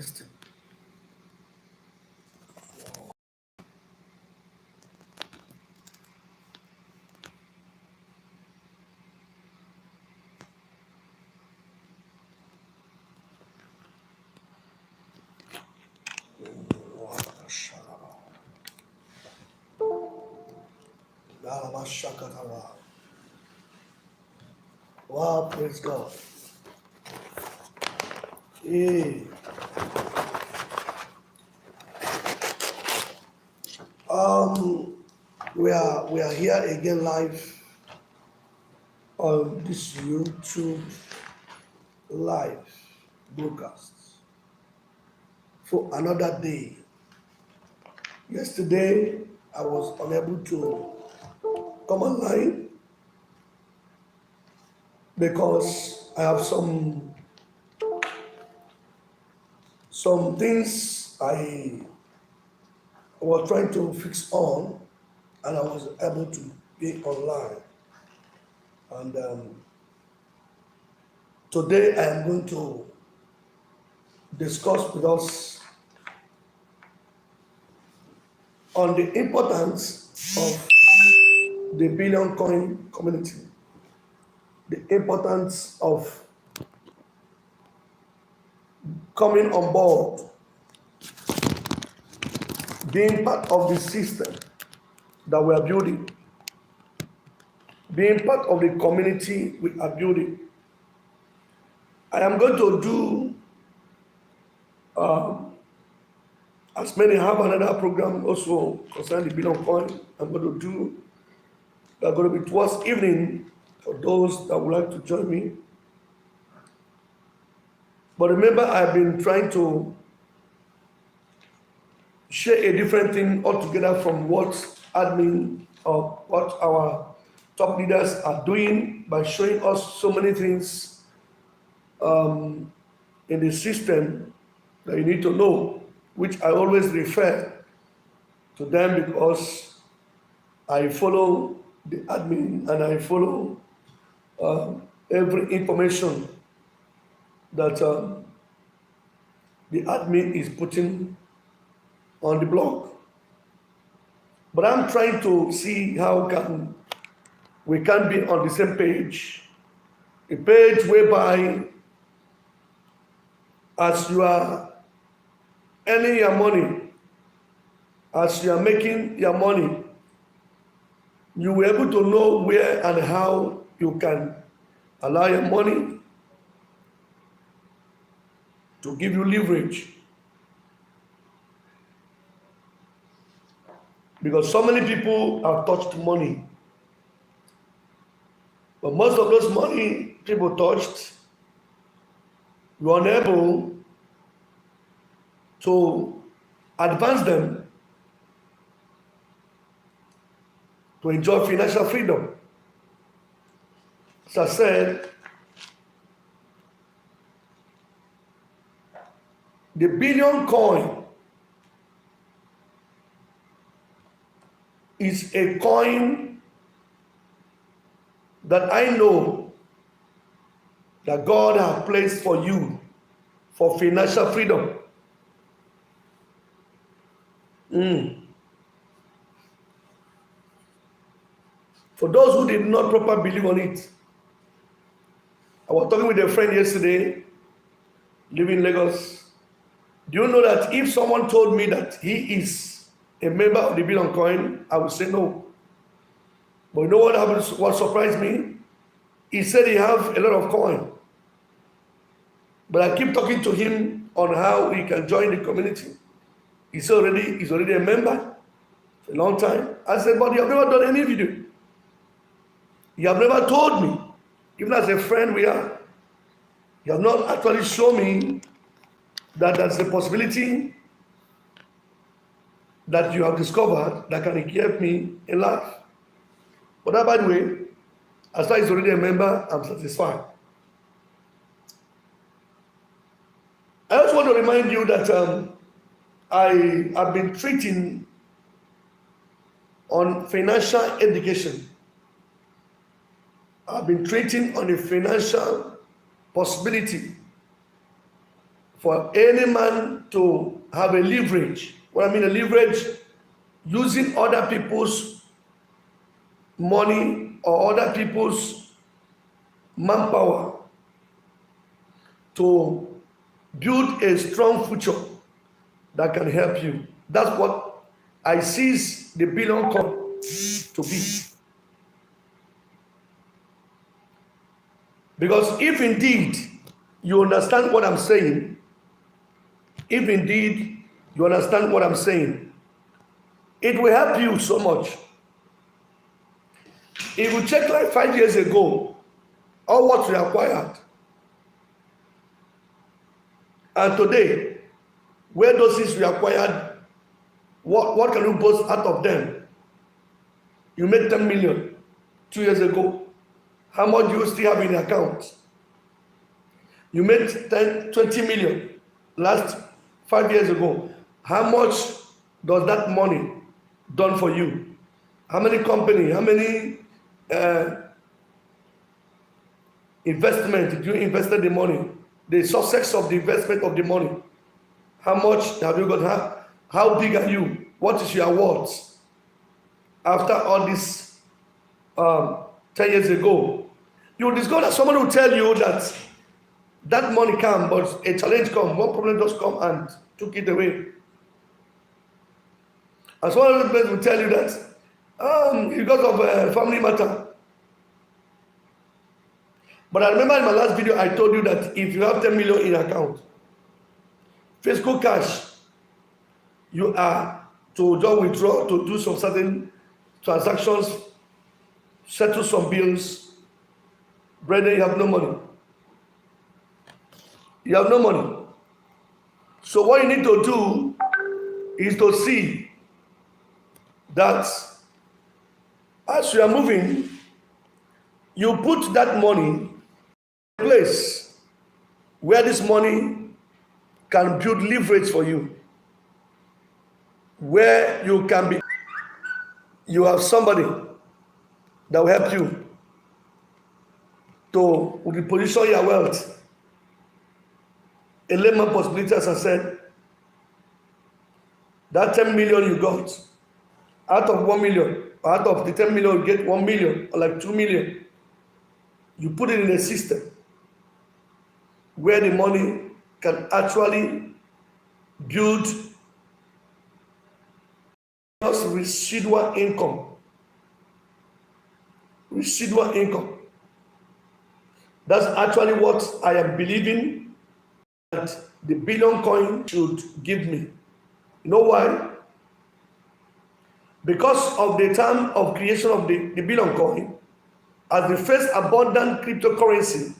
Listen. Wow, praise God. Hey. Um, we are here again live on this YouTube live broadcast for another day. Yesterday I was unable to come online because I have some things I was trying to fix on, and I was able to be online. And today I am going to discuss with us on the importance of the billion coin community, the importance of coming on board, being part of the system that we are building, being part of the community we are building. I am going to do, as many have another program also concerning the billion coin. I'm going to do, they are going to be towards evening for those that would like to join me. But remember, I've been trying to share a different thing altogether from what admin or what our top leaders are doing by showing us so many things in the system that you need to know, which I always refer to them because I follow the admin and I follow every information that the admin is putting on the blog. But I'm trying to see how we can be on the same page, a page whereby as you are earning your money, as you are making your money, you will be able to know where and how you can allow your money to give you leverage. Because so many people have touched money, but most of those money people touched, you are unable to advance them to enjoy financial freedom. As I said, the billion coin is a coin that I know that God has placed for you for financial freedom. For those who did not properly believe on it, I was talking with a friend yesterday, living in Lagos. Do you know that if someone told me that he is a member of the billion coin, I would say no. But you know what happened? What surprised me? He said he have a lot of coin. But I keep talking to him on how he can join the community. He's already a member for a long time. I said, but you have never done any video. You have never told me, even as a friend we are, you have not actually shown me that that's a possibility that you have discovered that can help me in life. But that, by the way, as far as he's already a member, I'm satisfied. I also want to remind you that I have been treating on financial education. I've been treating on a financial possibility for any man to have a leverage. What I mean a leverage, using other people's money or other people's manpower to build a strong future that can help you. That's what I seize the billion coin to be. Because if indeed you understand what I'm saying, if indeed you understand what I'm saying, it will help you so much. If you check like 5 years ago, all what we acquired, and today, where those things we acquired, what can you boast out of them? You made 10 million 2 years ago. How much do you still have in the account? You made 10, 20 million last 5 years ago. How much does that money done for you? How many company, how many investment did you invested the money? The success of the investment of the money. How much have you got? How big are you? What is your worth? After all this 10 years ago, you discover that someone will tell you that that money come, but a challenge come, one problem just come and took it away. And someone else will tell you that because of family matter. But I remember in my last video, I told you that if you have 10 million in account, physical cash, you are to just withdraw to do some certain transactions, settle some bills. Brethren, you have no money. You have no money. So what you need to do is to see that as you are moving, you put that money in a place where this money can build leverage for you, where you can be, you have somebody that will help you to reposition your wealth. A layman possibility, as I said, that 10 million you got, out of 1 million, out of the 10 million, you get 1 million or like 2 million. You put it in a system where the money can actually build just residual income. Residual income. That's actually what I am believing that the billion coin should give me. You know why? Because of the time of creation of the billion coin as the first abundant cryptocurrency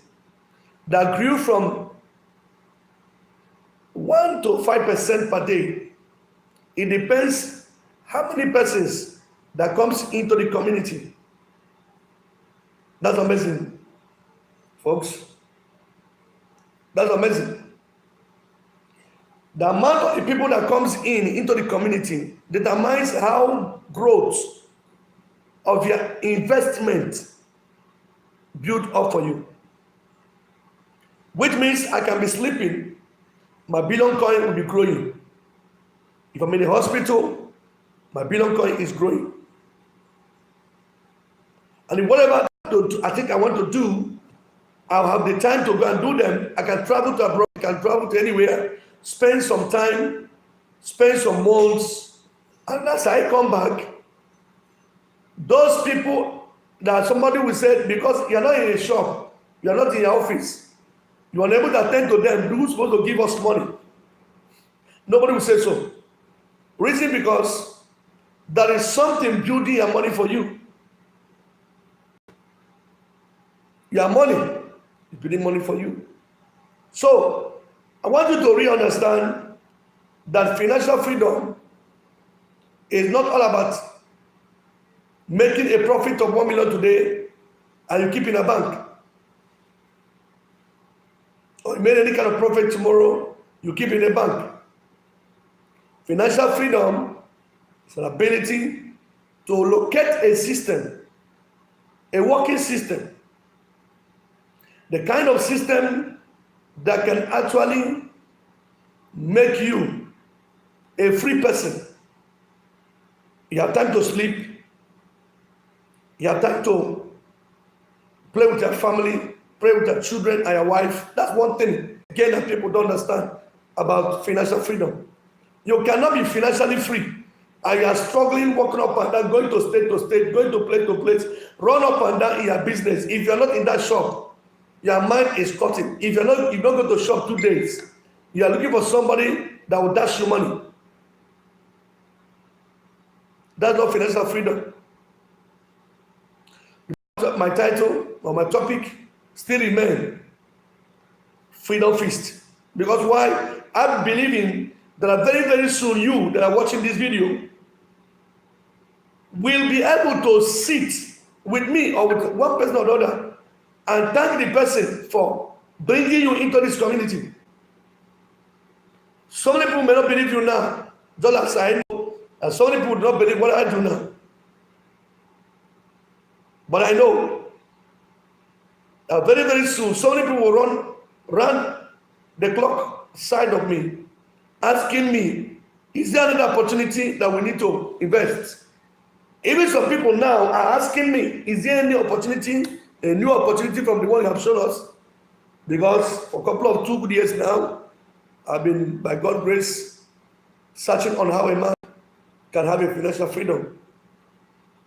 that grew from 1 to 5% per day. It depends how many persons that comes into the community. That's amazing, folks. That's amazing. The amount of the people that comes into the community determines how growth of your investment build up for you. Which means I can be sleeping, my billion coin will be growing. If I'm in a hospital, my billion coin is growing. And whatever I think I want to do, I'll have the time to go and do them. I can travel to abroad, I can travel to anywhere, spend some time, spend some months, and as I come back, those people that somebody will say, because you're not in a shop, you're not in your office, you are unable to attend to them, who's supposed to give us money? Nobody will say so. Reason because there is something building your money for you. Your money is building money for you. So I want you to really understand that financial freedom is not all about making a profit of 1 million today and you keep in a bank. Or you made any kind of profit tomorrow, you keep in a bank. Financial freedom is an ability to locate a system, a working system, the kind of system that can actually make you a free person. You have time to sleep. You have time to play with your family, play with your children and your wife. That's one thing, again, that people don't understand about financial freedom. You cannot be financially free and you are struggling, walking up and down, going to state, going to place, run up and down in your business. If you're not in that shop, your mind is cutting. If you don't go to shop 2 days, you are looking for somebody that will dash you money. That's not financial freedom. My title or my topic still remain Freedom Feast. Because why? I'm believing that very, very soon you that are watching this video will be able to sit with me or with one person or the other and thank the person for bringing you into this community. So many people may not believe you now, just as I know, and so many people do not believe what I do now. But I know that very, very soon, so many people will run the clock side of me, asking me, is there another opportunity that we need to invest? Even some people now are asking me, is there any opportunity, a new opportunity from the one you have shown us? Because for a couple of 2 good years now, I've been, by God's grace, searching on how a man can have a financial freedom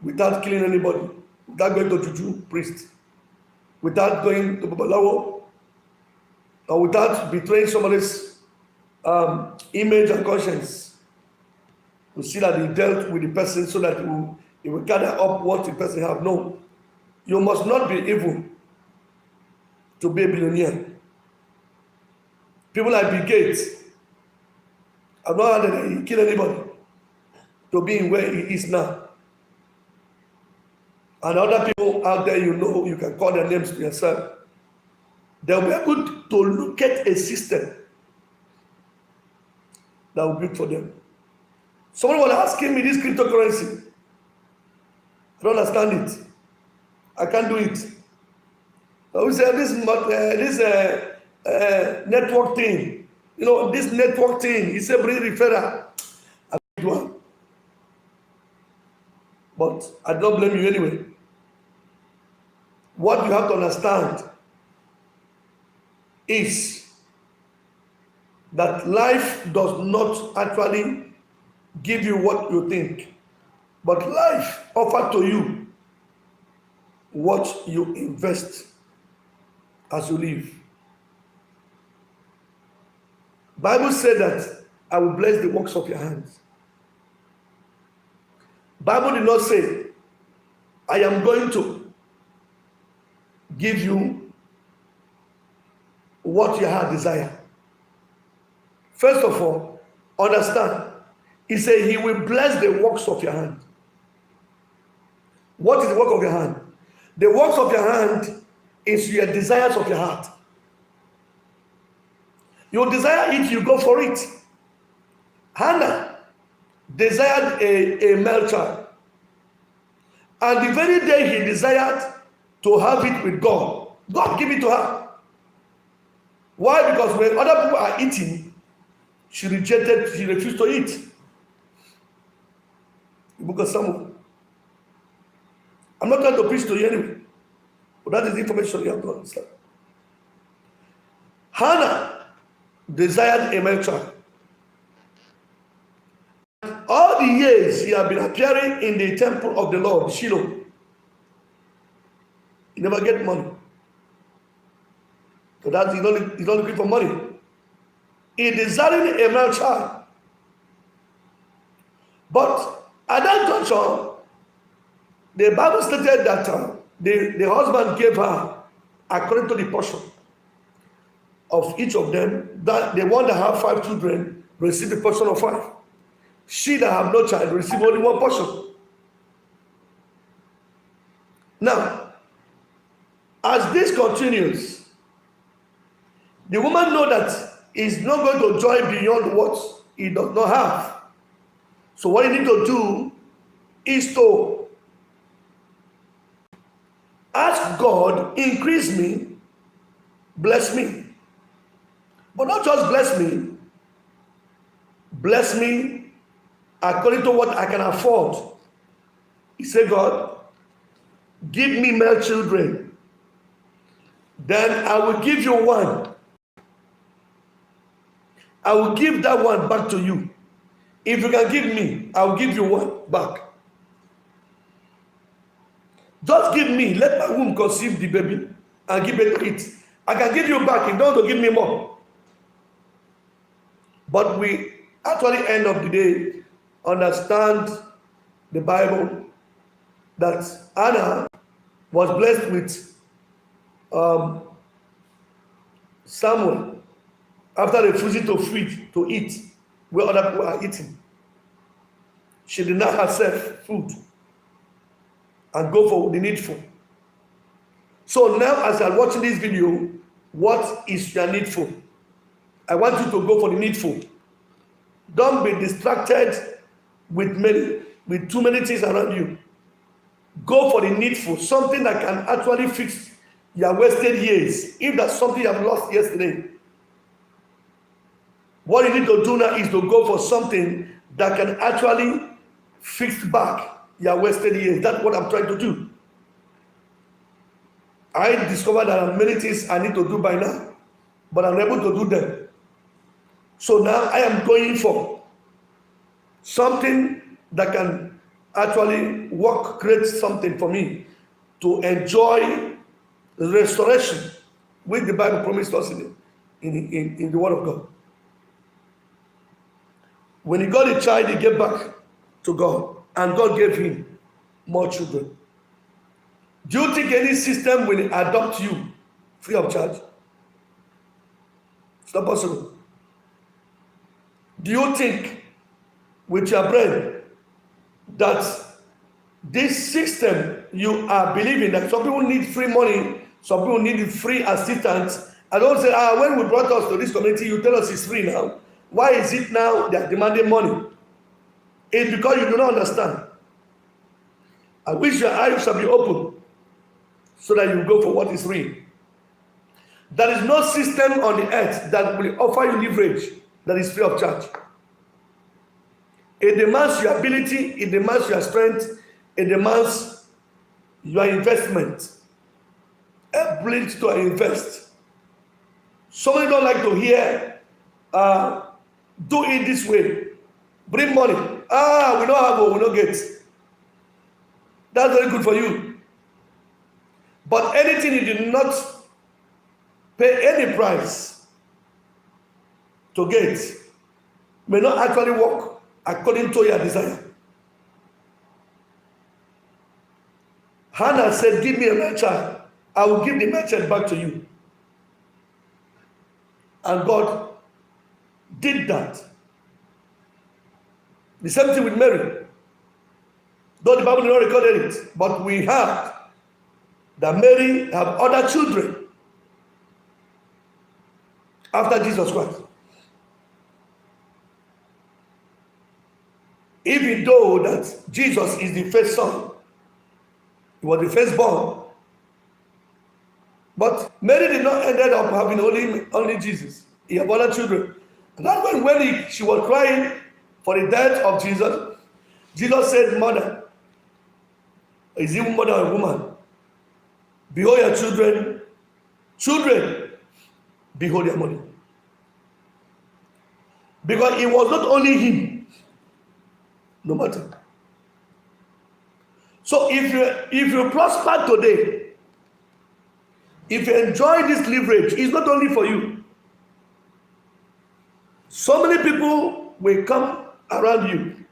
without killing anybody, without going to juju priest, without going to babalawo, or without betraying somebody's image and conscience. To see that he dealt with the person so that he will gather up what the person have. No, you must not be evil to be a billionaire. People like Bill Gates, I've not had that he kill anybody to be in where he is now. And other people out there, you can call their names to yourself. They'll be able to look at a system that will build for them. Someone was asking me this cryptocurrency. I don't understand it. I can't do it. So we say this network thing. This network thing. He said bring referral. I do one. But I don't blame you anyway. What you have to understand is that life does not actually give you what you think, but life offers to you what you invest as you live. Bible said that I will bless the works of your hands. Bible did not say I am going to give you what your heart desire. First of all, understand, he said he will bless the works of your hand. What is the work of your hand? The works of your hand is your desires of your heart. You desire it, you go for it. Hannah desired a male child. And the very day he desired to have it with God, God gave it to her. Why? Because when other people are eating, she refused to eat. The book of Samuel. I'm not trying to preach to you anyway, but that is the information you have to understand. Hannah desired a male child. All the years he had been appearing in the temple of the Lord, Shiloh, he never get money. So that he's not looking for money. He desired a male child. But at that juncture, the Bible stated that the husband gave her, according to the portion of each of them, that the one that have 5 children receive the portion of 5. She that have no child receive only 1 portion. Now, as this continues, the woman know that he's not going to joy beyond what he does not have. So what he need to do is to ask God, increase me, bless me. But not just bless me, bless me according to what I can afford. He said, God, give me male children. Then I will give you one. I will give that one back to you. If you can give me, I will give you one back. Just give me, let my womb conceive the baby and give it to it. I can give you back if you don't want to give me more. But we actually end of the day understand the Bible that Anna was blessed with Samuel after refusing to eat where other people are eating. She did not herself food and go for the needful. So now as I'm watching this video, what is your needful? I want you to go for the needful. Don't be distracted with too many things around you. Go for the needful, something that can actually fix your wasted years. If that's something you have lost yesterday, what you need to do now is to go for something that can actually fix back your wasted years. That's what I'm trying to do. I discovered that there are many things I need to do by now, but I'm able to do them. So now I am going for something that can actually work, create something for me to enjoy the restoration which the Bible promised us in the Word of God. When he got a child, he gave back to God, and God gave him more children. Do you think any system will adopt you free of charge? It's not possible. Do you think with your brain that this system you are believing that some people need free money, some people need free assistance? I don't say, when we brought us to this community, you tell us it's free now. Why is it now they are demanding money? It's because you do not understand. I wish your eyes shall be open so that you go for what is free. There is no system on the earth that will offer you leverage that is free of charge. It demands your ability, it demands your strength, it demands your investment. Ability to invest. Somebody don't like to hear, do it this way. Bring money. We don't have, we don't get. That's very good for you. But anything you did not pay any price to get may not actually work according to your desire. Hannah said, give me a male child. I will give the male child back to you. And God did that. The same thing with Mary. Though the Bible did not record it, but we have that Mary have other children after Jesus Christ. Even though that Jesus is the first son, he was the firstborn, but Mary did not end up having only Jesus. He had other children. And that's when she was crying for the death of Jesus, Jesus said, mother, is even mother or woman, behold your children, children, behold your money. Because it was not only him, no matter. So if you prosper today, if you enjoy this leverage, it's not only for you. So many people will come around you.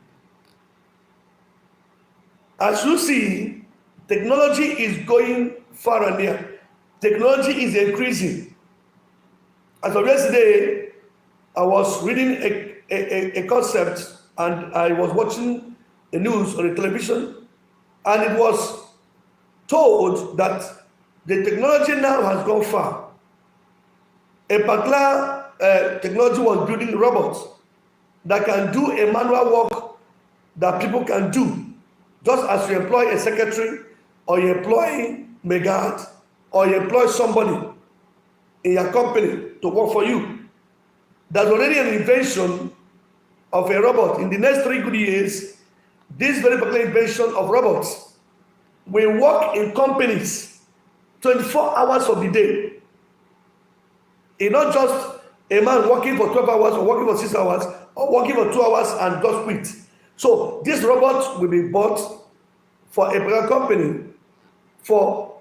As you see, technology is going far and near. Technology is increasing. As of yesterday, I was reading a concept and I was watching the news on the television, and it was told that the technology now has gone far. A particular technology was building robots that can do a manual work that people can do, just as you employ a secretary or you employ a guard or you employ somebody in your company to work for you. There's already an invention of a robot in the next 3 good years, this very particular invention of robots will work in companies 24 hours of the day. It's not just a man working for 12 hours or working for 6 hours or working for 2 hours and just quit. So this robot will be bought for a particular company for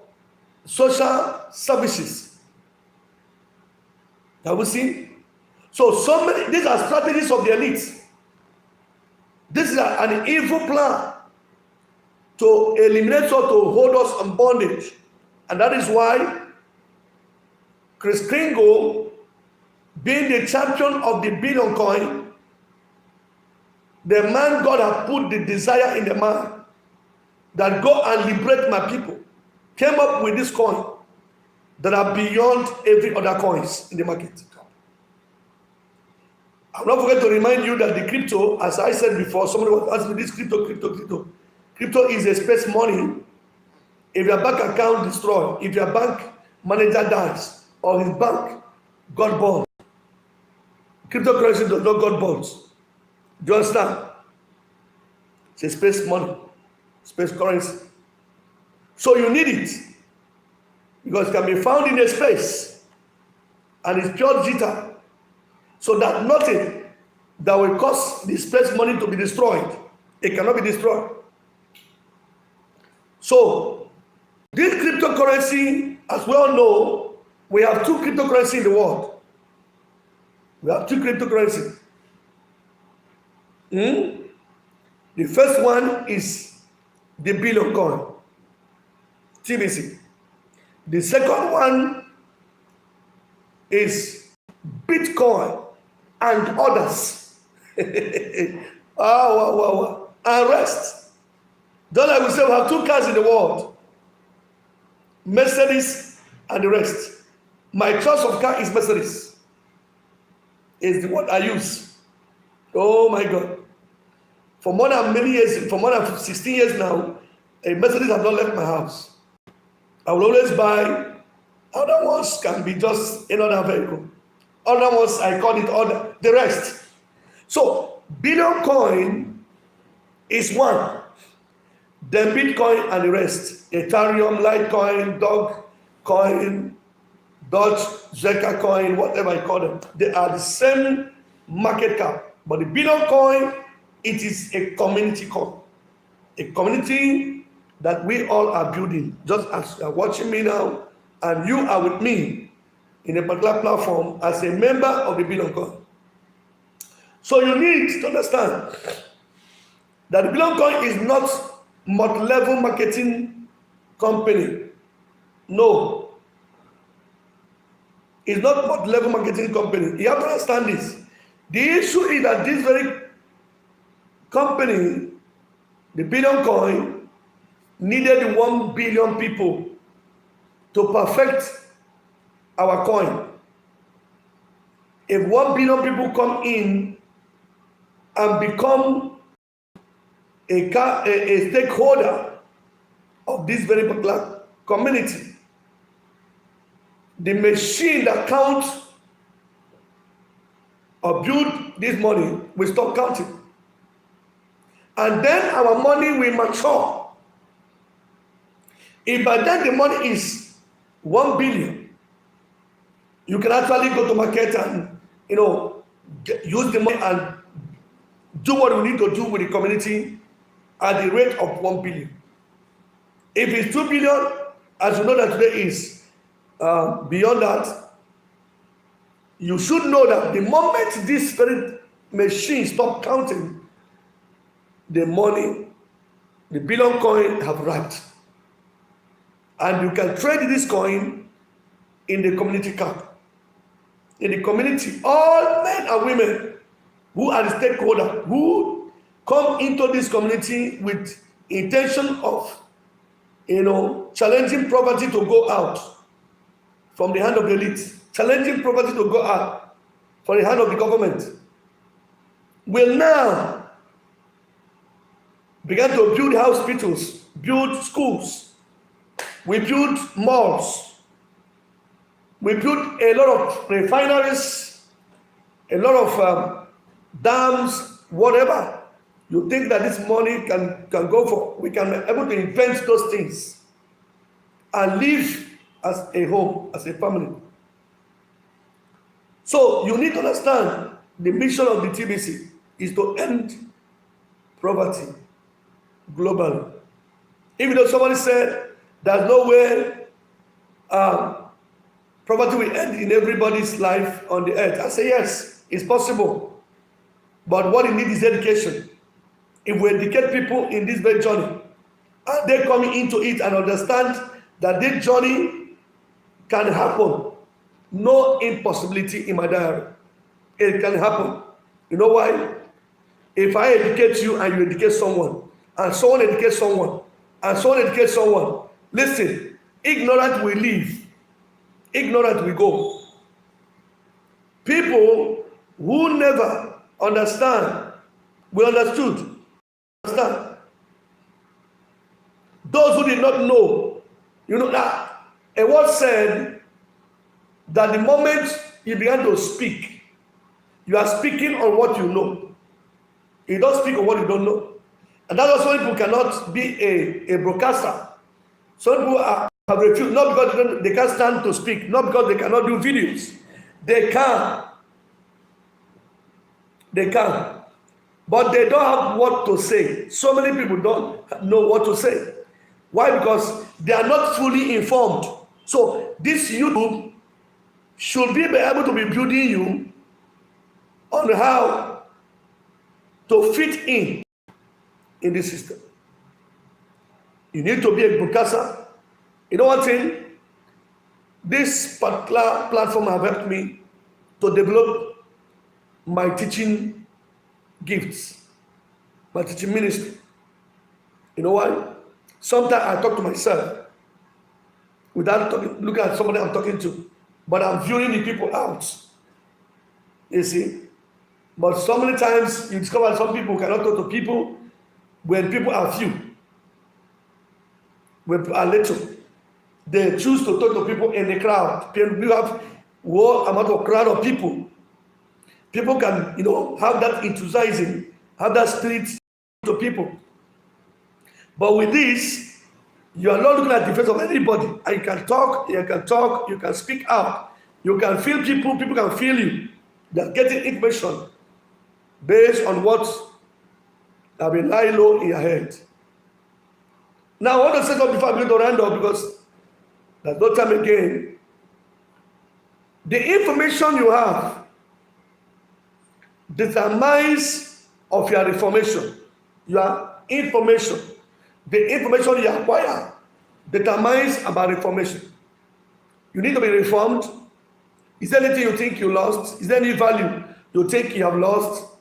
social services. Have we seen? So many, these are strategies of the elite. This is an evil plan to eliminate or to hold us in bondage. And that is why Kris Kringle, being the champion of the billion coin, the man God has put the desire in the man that go and liberate my people, came up with this coin that are beyond every other coins in the market. I'm not forget to remind you that the crypto, as I said before, somebody was asking me this crypto. Crypto is a space money. If your bank account destroyed, if your bank manager dies, or his bank got bought, cryptocurrency does not got bought. Do you understand? It's a space money, space currency. So you need it because it can be found in a space and it's pure digital. So that nothing that will cause the space money to be destroyed, it cannot be destroyed. So this cryptocurrency, as we all know, we have 2 cryptocurrencies in the world. We have 2 cryptocurrencies. The first one is the billion coin, TBC. The second one is Bitcoin and others. Wow. And rest. Don't I will say we have 2 cars in the world, Mercedes and the rest. My choice of car is Mercedes. Is what I use. Oh my God. For more than many years, for more than 16 years now, a Mercedes has not left my house. I will always buy. Other ones can be just another vehicle. Other ones, I call it other, the rest. So, billion coin is one. Then Bitcoin and the rest. Ethereum, Litecoin, Dogecoin, Doge, Zeka coin, whatever I call them. They are the same market cap. But the billion coin, it is a community coin. A community that we all are building. Just as you are watching me now, and you are with me in a particular platform as a member of the billion coin. So you need to understand that the billion coin is not multi-level marketing company. No. It's not multi-level marketing company. You have to understand this. The issue is that this very company, the billion coin, needed 1 billion people to perfect our coin. If 1 billion people come in and become a stakeholder of this very particular community, the machine that counts or build this money will stop counting. And then our money will mature. If by then the money is 1 billion, you can actually go to market and use the money and do what we need to do with the community at the rate of 1 billion. If it's 2 billion, as you know that today is beyond that, you should know that the moment this very machine stop counting, the money, the billion coin have arrived. And you can trade this coin in the community camp. In the community, all men and women who are the stakeholders, who come into this community with intention of, challenging poverty to go out from the hand of the elite, challenging poverty to go out from the hand of the government, will now begin to build hospitals, build schools, we build malls, we build a lot of refineries, a lot of dams, whatever you think that this money can go for, we can be able to invent those things and live as a home, as a family. So you need to understand the mission of the TBC is to end poverty globally. Even though somebody said there's no way poverty will end in everybody's life on the earth, I say yes, it's possible. But what you need is education. If we educate people in this very journey, and they coming into it and understand that this journey can happen, no impossibility in my diary. It can happen. You know why? If I educate you and you educate someone, and someone educates someone, and someone educates someone, listen, ignorant will leave, ignorant will go. People who never understand will understood. Understand? Those who did not know, you know that a word said that the moment you began to speak, you are speaking on what you know. You don't speak on what you don't know. And that's why some people cannot be a broadcaster. Some people have refused, not because they can't stand to speak, not because they cannot do videos. They can. They can. But they don't have what to say. So many people don't know what to say. Why? Because they are not fully informed. So this YouTube should be able to be building you on how to fit in this system. You need to be a broadcaster. You know one thing? This particular platform have helped me to develop my teaching gifts, my teaching ministry. You know why? Sometimes I talk to myself without looking at somebody I'm talking to, but I'm viewing the people out. You see? But so many times you discover some people cannot talk to people when people are few, when people are little. They choose to talk to people in the crowd. You have what amount of crowd of people. People can, have that enthusiasm, have that spirit to people. But with this, you are not looking at the face of anybody. And you can talk, you can speak out. You can feel people can feel you. They are getting information based on what have been lying low in your head. Now, I want to say something before I go to round up because there's no time again. The information you have determines of your reformation. Your information, the information you acquire determines about reformation. You need to be reformed. Is there anything you think you lost? Is there any value you think you have lost?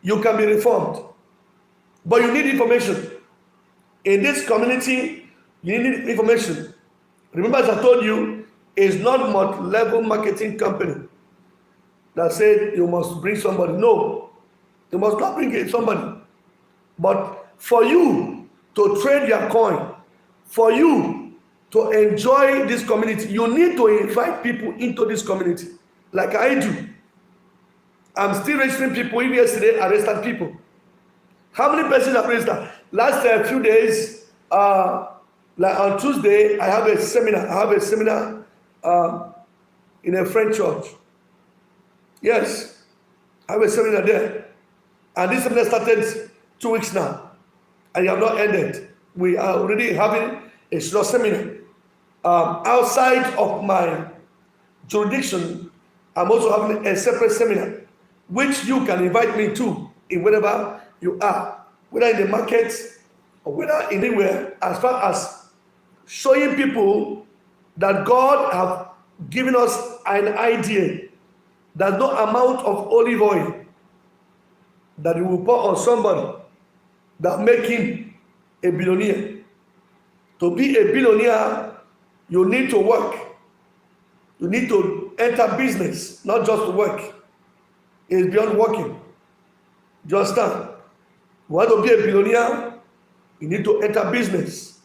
You can be reformed. But you need information. In this community, you need information. Remember, as I told you, it's not multi-level marketing company that said you must bring somebody. No, you must not bring somebody. But for you to trade your coin, for you to enjoy this community, you need to invite people into this community, like I do. I'm still registering people. Even yesterday, I arrested people. How many persons have registered? Last few days, like on Tuesday, I have a seminar. In a French church. Yes, I have a seminar there. And this seminar started 2 weeks now. And it have not ended. We are already having a short seminar. Outside of my jurisdiction, I'm also having a separate seminar, which you can invite me to in wherever you are, whether in the market or whether anywhere, as far as showing people that God have given us an idea. There's no amount of olive oil that you will pour on somebody that make him a billionaire. To be a billionaire, you need to work. You need to enter business, not just to work. It's beyond working. Do you understand? You want to be a billionaire, you need to enter business.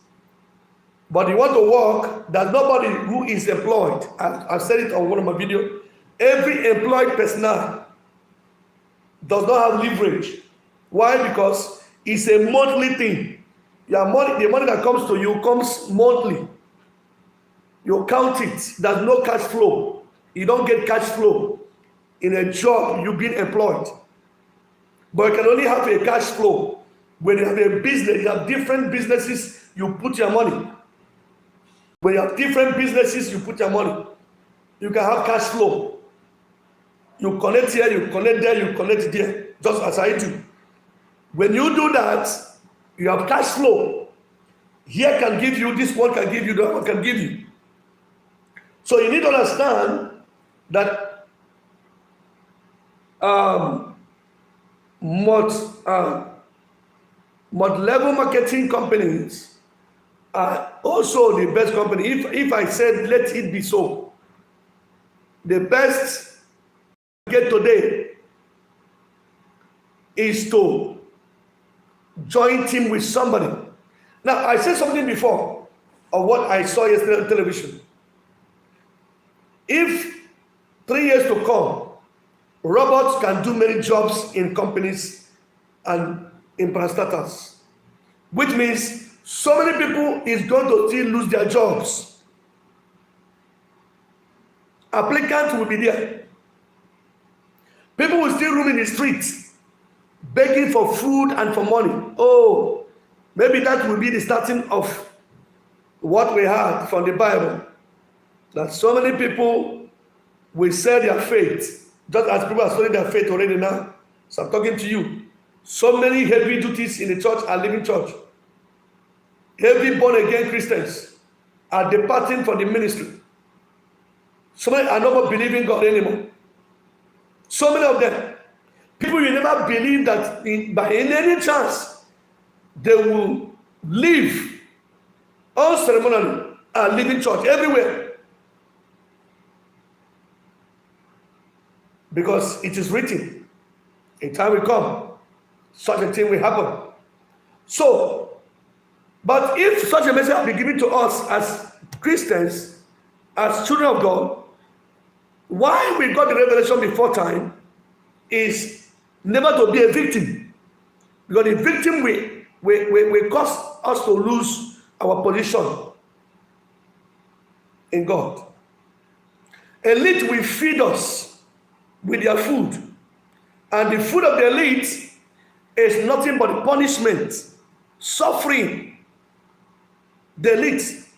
But you want to work, there's nobody who is employed. I've said it on one of my videos. Every employed personnel does not have leverage Why? Because it's a monthly thing. Your money, the money that comes to you comes monthly. You count it. There's no cash flow. You don't get cash flow in a job you've been employed. But you can only have a cash flow when you have a business. You have different businesses, you put your money. When you have different businesses, you put your money. You can have cash flow. You connect here, you connect there, you connect there, just as I do. When you do that, you have cash flow. Here can give you, this one can give you, that one can give you. So you need to understand that multi-level marketing companies are also the best company. If I said let it be so, the best get today is to join team with somebody. Now I said something before of what I saw yesterday on television. If 3 years to come, robots can do many jobs in companies and in parastatals, which means so many people is going to still lose their jobs. Applicants will be there. People will still roam in the streets, begging for food and for money. Oh, maybe that will be the starting of what we had from the Bible. That so many people will sell their faith, just as people are selling their faith already now. So I'm talking to you. So many heavy duties in the church are leaving church. Heavy born-again Christians are departing from the ministry. So many are not believing God anymore. So many of them. People you never believe that by any chance they will live unceremoniously and leaving church everywhere. Because it is written, a time will come, such a thing will happen. So, but if such a message has been given to us as Christians, as children of God, why we got the revelation before time is never to be a victim. Because the victim will cause us to lose our position in God. Elite will feed us with their food, and the food of the elite is nothing but punishment, suffering. The elite,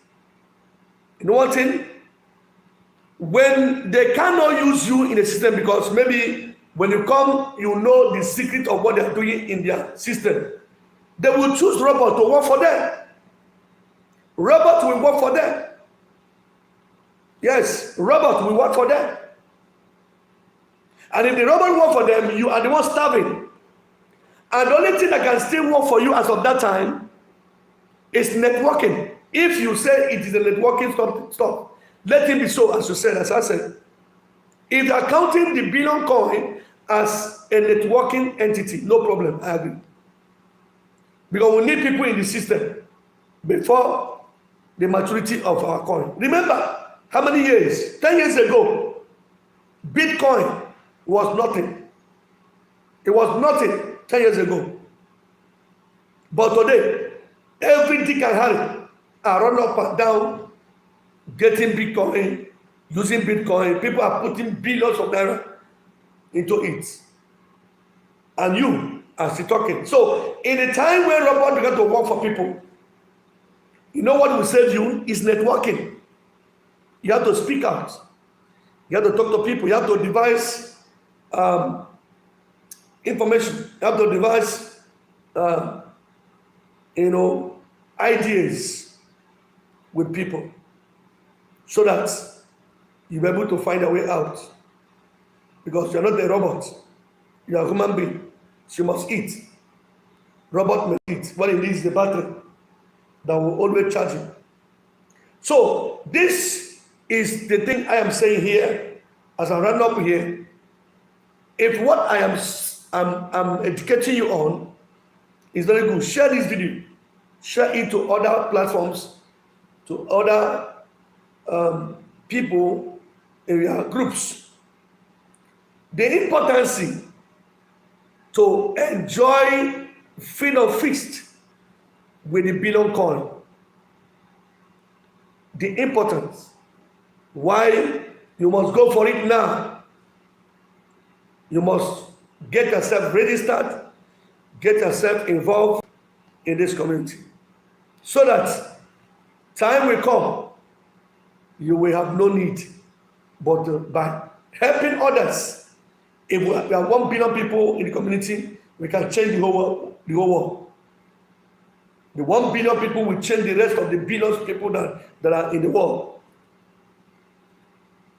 you know what thing? When they cannot use you in a system, because maybe when you come, you know the secret of what they are doing in their system, they will choose robot to work for them. Robot will work for them. Yes, robot will work for them. And if the robot work for them, you are the one starving. And the only thing that can still work for you as of that time is networking. If you say it is a networking stop, let it be so, as you said, as I said. If you are counting the billion coin as a networking entity, no problem, I agree. Because we need people in the system before the maturity of our coin. Remember, how many years? 10 years ago, Bitcoin was nothing. It was nothing 10 years ago. But today, every Dick and Harry are run up and down, getting Bitcoin, using Bitcoin. People are putting billions of naira into it. And you are still talking. So, in a time when robot began to work for people, you know what will save you is networking. You have to speak out. You have to talk to people. You have to devise information. You have to devise, ideas with people, so that you'll be able to find a way out. Because you're not a robot. You're a human being. So you must eat. Robot must eat. What it is the battery that will always charge you. So this is the thing I am saying here as I run up here. If what I'm educating you on is very good, share this video, share it to other platforms, to other people in your groups. The importance to enjoy feast with the billion coin. The importance why you must go for it now. You must get yourself registered, get yourself involved in this community, so that time will come, you will have no need, but by helping others. If we are 1 billion people in the community, we can change the whole world. The 1 billion people will change the rest of the billions of people that are in the world.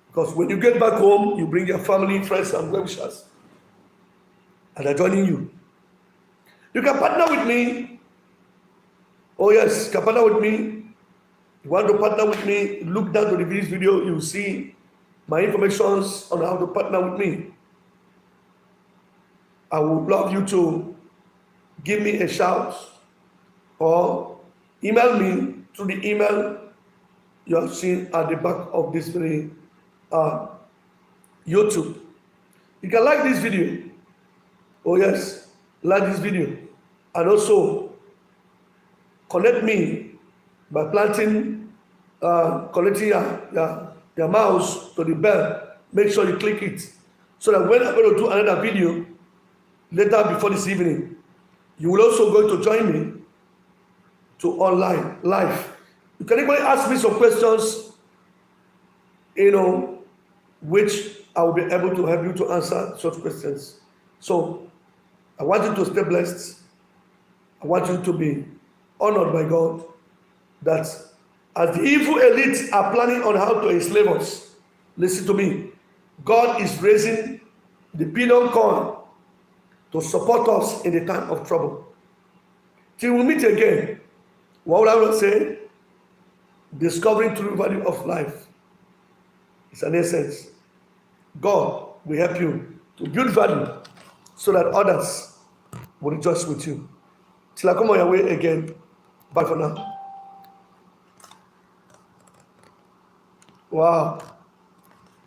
Because when you get back home, you bring your family, friends, and well-wishers, and they're joining you. You can partner with me. Oh yes, you can partner with me. You want to partner with me, look down to the video, you will see my information on how to partner with me. I would love you to give me a shout or email me through the email you have seen at the back of this very YouTube. You can like this video. Oh yes, like this video. And also connect me by connecting your mouse to the bell. Make sure you click it, so that when I'm going to do another video later before this evening, you will also going to join me to online live. You can even ask me some questions, which I will be able to help you to answer such questions. So I want you to stay blessed. I want you to be honored by God, that as the evil elites are planning on how to enslave us, listen to me, God is raising the billion coin to support us in the time of trouble. Till we meet again, what would I want to say? Discovering true value of life. It's an essence. God will help you to build value so that others will rejoice with you. Till I come on your way again. Bye for now. Wow.